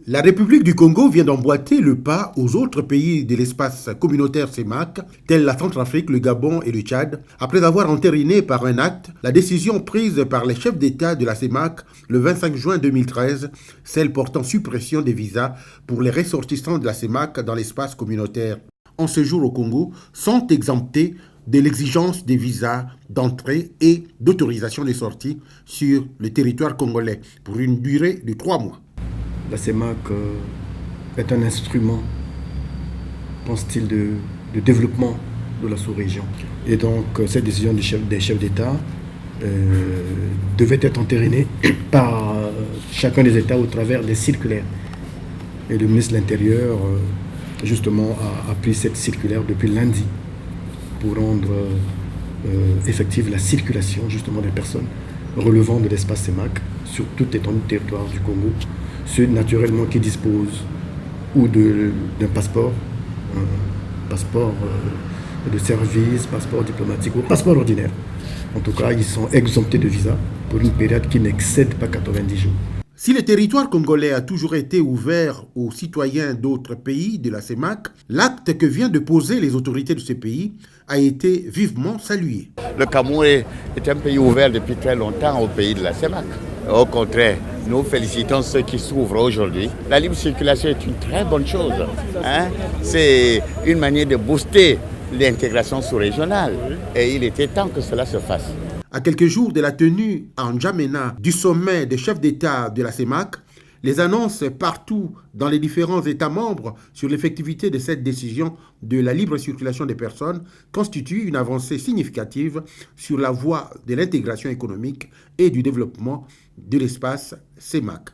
La République du Congo vient d'emboîter le pas aux autres pays de l'espace communautaire CEMAC, tels la Centrafrique, le Gabon et le Tchad, après avoir entériné par un acte la décision prise par les chefs d'État de la CEMAC le 25 juin 2013, celle portant suppression des visas pour les ressortissants de la CEMAC dans l'espace communautaire. En séjour au Congo, sont exemptés de l'exigence des visas d'entrée et d'autorisation de sortie sur le territoire congolais pour une durée de 3 mois. La CEMAC est un instrument, pense-t-il, de développement de la sous-région. Et donc, cette décision des chefs d'État devait être entérinée par chacun des États au travers des circulaires. Et le ministre de l'Intérieur, justement, a pris cette circulaire depuis lundi pour rendre effective la circulation, justement, des personnes relevant de l'espace CEMAC sur toute l'étendue du territoire du Congo, ceux naturellement qui disposent ou d'un passeport, de service, passeport diplomatique ou passeport ordinaire. En tout cas, ils sont exemptés de visa pour une période qui n'excède pas 90 jours. Si le territoire congolais a toujours été ouvert aux citoyens d'autres pays de la CEMAC, l'acte que viennent de poser les autorités de ce pays a été vivement salué. Le Cameroun est un pays ouvert depuis très longtemps au pays de la CEMAC. Au contraire, nous félicitons ceux qui s'ouvrent aujourd'hui. La libre circulation est une très bonne chose. C'est une manière de booster l'intégration sous-régionale. Et il était temps que cela se fasse. À quelques jours de la tenue en N'Djamena du sommet des chefs d'État de la CEMAC, les annonces partout dans les différents États membres sur l'effectivité de cette décision de la libre circulation des personnes constituent une avancée significative sur la voie de l'intégration économique et du développement de l'espace CEMAC.